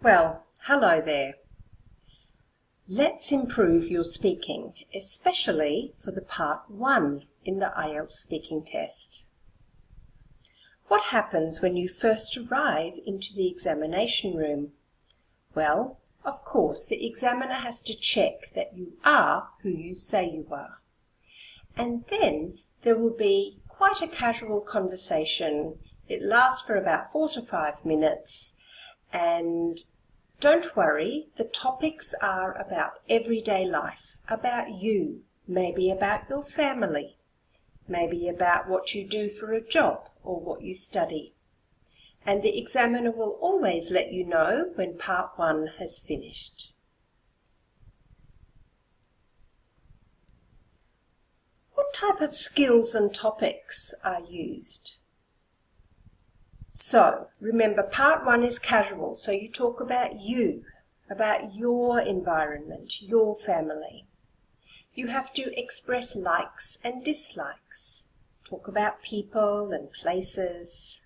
Well, hello there. Let's improve your speaking, especially for the part 1 in the IELTS speaking test. What happens when you first arrive into the examination room? Well, of course, the examiner has to check that you are who you say you are. And then there will be quite a casual conversation. It lasts for about 4 to 5 minutes, and don't worry, the topics are about everyday life, about you, maybe about your family, maybe about what you do for a job or what you study. And the examiner will always let you know when part 1 has finished. What type of skills and topics are used? So, remember, part 1 is casual, so you talk about you, about your environment, your family. You have to express likes and dislikes, talk about people and places,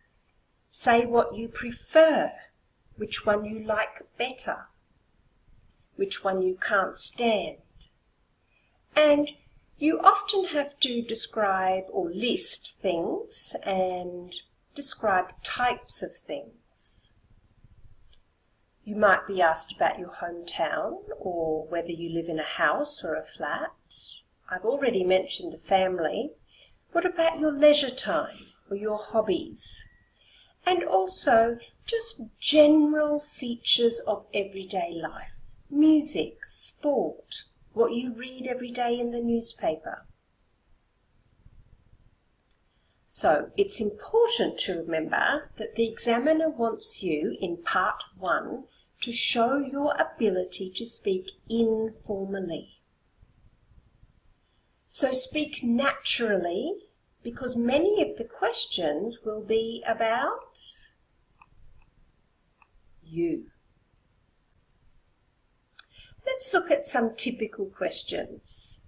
say what you prefer, which one you like better, which one you can't stand. And you often have to describe or list things and describe types of things. You might be asked about your hometown or whether you live in a house or a flat. I've already mentioned the family. What about your leisure time or your hobbies? And also just general features of everyday life. Music, sport, what you read every day in the newspaper. So it's important to remember that the examiner wants you in part 1 to show your ability to speak informally. So speak naturally, because many of the questions will be about you. Let's look at some typical questions.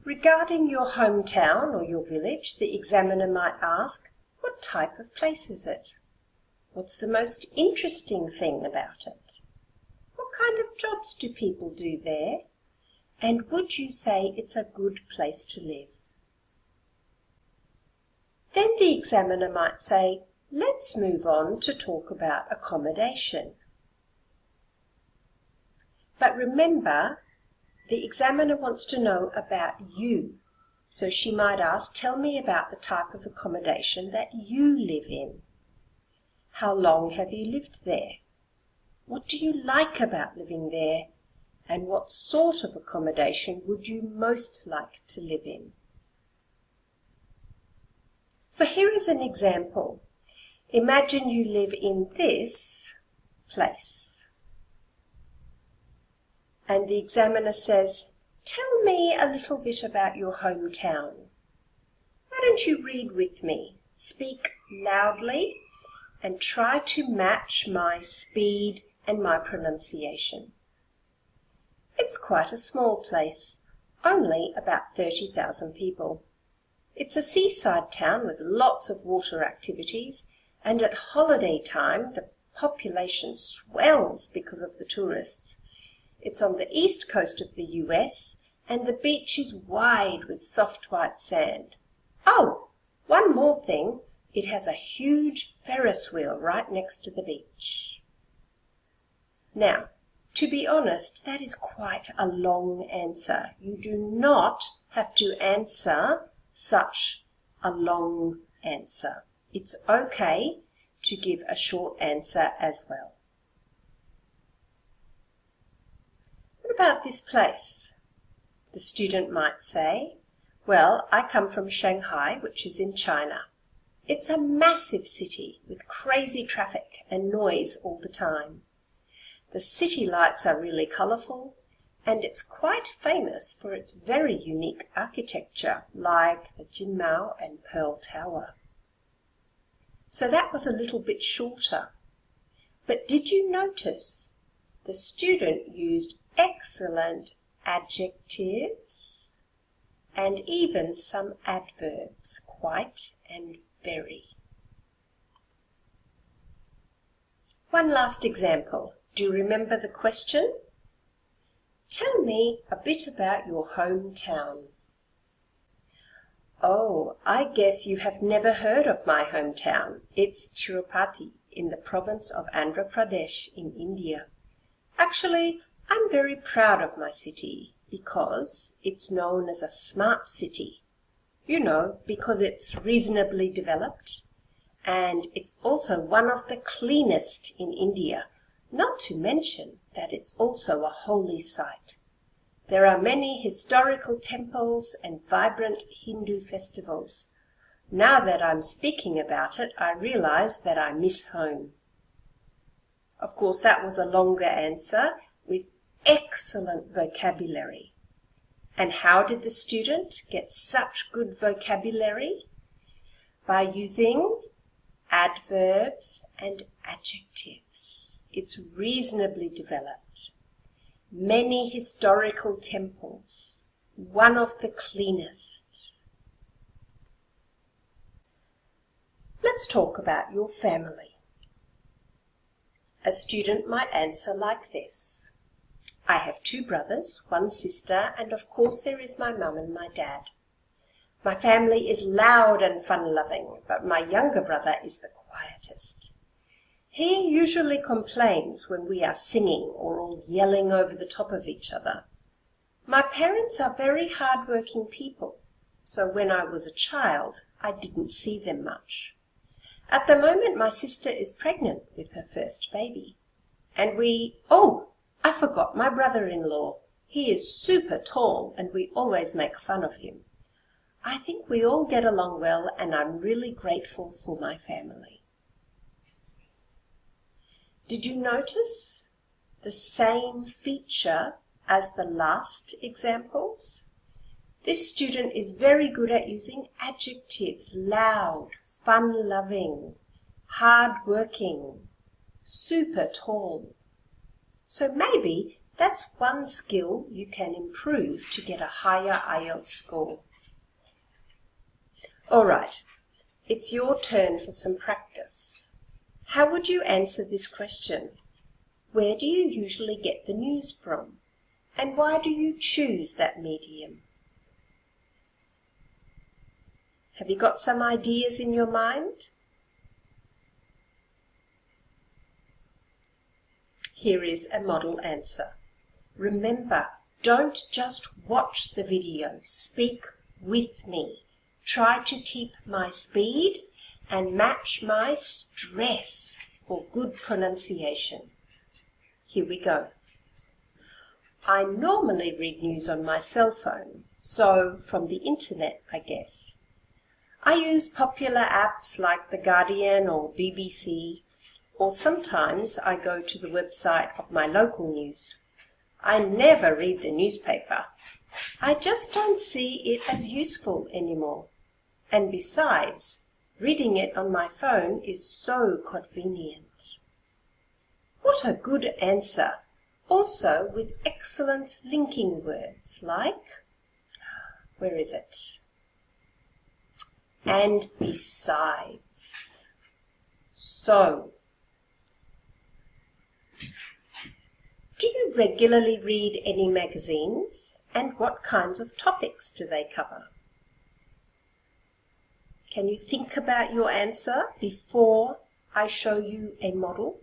Regarding your hometown or your village, the examiner might ask, what type of place is it? What's the most interesting thing about it? What kind of jobs do people do there? And would you say it's a good place to live? Then the examiner might say, let's move on to talk about accommodation. But remember, the examiner wants to know about you, so she might ask, tell me about the type of accommodation that you live in. How long have you lived there? What do you like about living there? And what sort of accommodation would you most like to live in? So here is an example. Imagine you live in this place. And the examiner says, tell me a little bit about your hometown. Why don't you read with me? Speak loudly and try to match my speed and my pronunciation. It's quite a small place, only about 30,000 people. It's a seaside town with lots of water activities, and at holiday time the population swells because of the tourists. It's on the east coast of the US, and the beach is wide with soft white sand. Oh, one more thing. It has a huge Ferris wheel right next to the beach. Now, to be honest, that is quite a long answer. You do not have to answer such a long answer. It's okay to give a short answer as well. What about this place? The student might say, well, I come from Shanghai, which is in China. It's a massive city with crazy traffic and noise all the time. The city lights are really colourful, and it's quite famous for its very unique architecture, like the Jinmao and Pearl Tower. So that was a little bit shorter. But did you notice the student used excellent adjectives and even some adverbs, quite and very. One last example. Do you remember the question? Tell me a bit about your hometown. Oh, I guess you have never heard of my hometown. It's Tirupati in the province of Andhra Pradesh in India. Actually, I'm very proud of my city because it's known as a smart city. You know, because it's reasonably developed and it's also one of the cleanest in India, not to mention that it's also a holy site. There are many historical temples and vibrant Hindu festivals. Now that I'm speaking about it, I realize that I miss home. Of course, that was a longer answer with excellent vocabulary. And how did the student get such good vocabulary? By using adverbs and adjectives. It's reasonably developed. Many historical temples, one of the cleanest. Let's talk about your family. A student might answer like this. I have 2 brothers, 1 sister, and of course there is my mum and my dad. My family is loud and fun-loving, but my younger brother is the quietest. He usually complains when we are singing or all yelling over the top of each other. My parents are very hard-working people, so when I was a child, I didn't see them much. At the moment, my sister is pregnant with her first baby. And I forgot my brother-in-law. He is super tall and we always make fun of him. I think we all get along well and I'm really grateful for my family. Did you notice the same feature as the last examples? This student is very good at using adjectives: loud, fun-loving, hard-working, super tall. So maybe that's one skill you can improve to get a higher IELTS score. All right, it's your turn for some practice. How would you answer this question? Where do you usually get the news from? And why do you choose that medium? Have you got some ideas in your mind? Here is a model answer. Remember, don't just watch the video, speak with me. Try to keep my speed and match my stress for good pronunciation. Here we go. I normally read news on my cell phone, so from the internet, I guess. I use popular apps like The Guardian or BBC, or sometimes I go to the website of my local news. I never read the newspaper. I just don't see it as useful anymore. And besides, reading it on my phone is so convenient. What a good answer! Also with excellent linking words like, where is it? And besides. So, do you regularly read any magazines? And what kinds of topics do they cover? Can you think about your answer before I show you a model?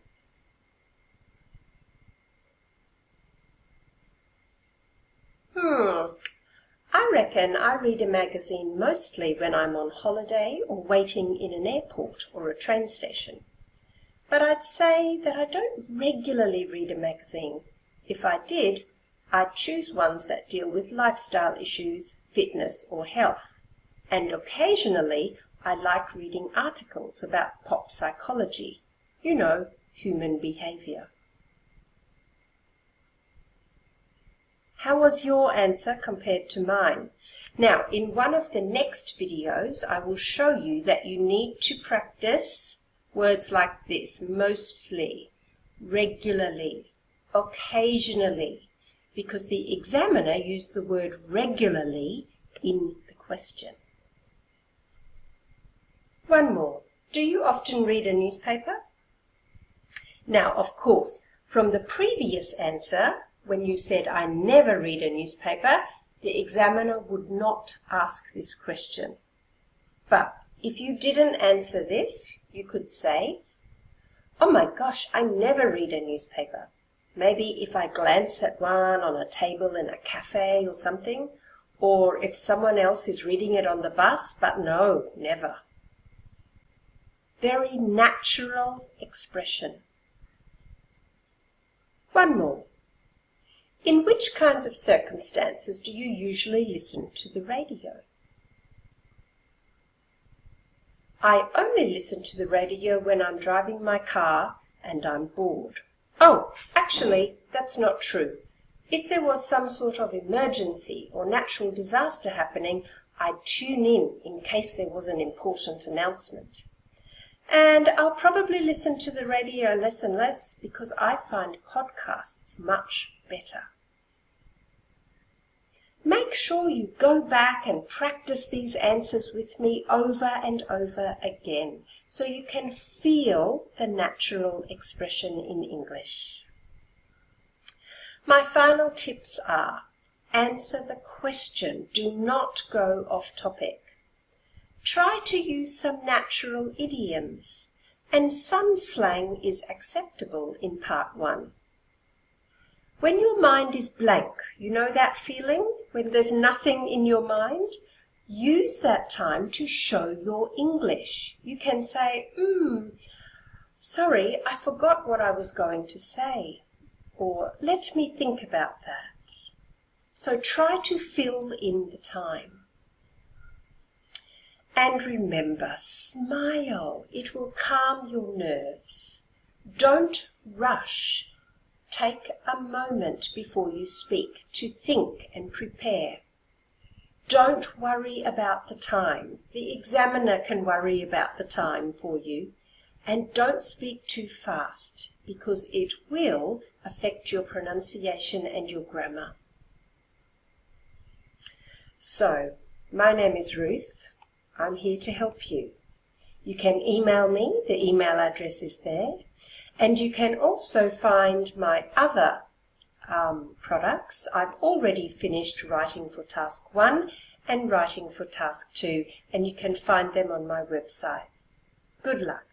I reckon I read a magazine mostly when I'm on holiday or waiting in an airport or a train station. But I'd say that I don't regularly read a magazine. If I did, I'd choose ones that deal with lifestyle issues, fitness or health. And occasionally, I like reading articles about pop psychology, human behavior. How was your answer compared to mine? Now, in one of the next videos, I will show you that you need to practice words like this: mostly, regularly, occasionally, because the examiner used the word regularly in the question. One more. Do you often read a newspaper? Now, of course, from the previous answer, when you said, I never read a newspaper, the examiner would not ask this question. But if you didn't answer this, you could say, oh my gosh, I never read a newspaper. Maybe if I glance at one on a table in a cafe or something, or if someone else is reading it on the bus, but no, never. Very natural expression. One more. In which kinds of circumstances do you usually listen to the radio? I only listen to the radio when I'm driving my car and I'm bored. Oh, actually, that's not true. If there was some sort of emergency or natural disaster happening, I'd tune in case there was an important announcement. And I'll probably listen to the radio less and less because I find podcasts much better. Make sure you go back and practice these answers with me over and over again so you can feel the natural expression in English. My final tips are: answer the question, do not go off topic. Try to use some natural idioms, and some slang is acceptable in part 1. When your mind is blank, you know that feeling when there's nothing in your mind? Use that time to show your English. You can say, sorry, I forgot what I was going to say. Or, let me think about that. So try to fill in the time. And remember, smile. It will calm your nerves. Don't rush. Take a moment before you speak to think and prepare. Don't worry about the time. The examiner can worry about the time for you. And don't speak too fast because it will affect your pronunciation and your grammar. So, my name is Ruth. I'm here to help you. You can email me. The email address is there. And you can also find my other products. I've already finished writing for Task 1 and writing for Task 2, and you can find them on my website. Good luck.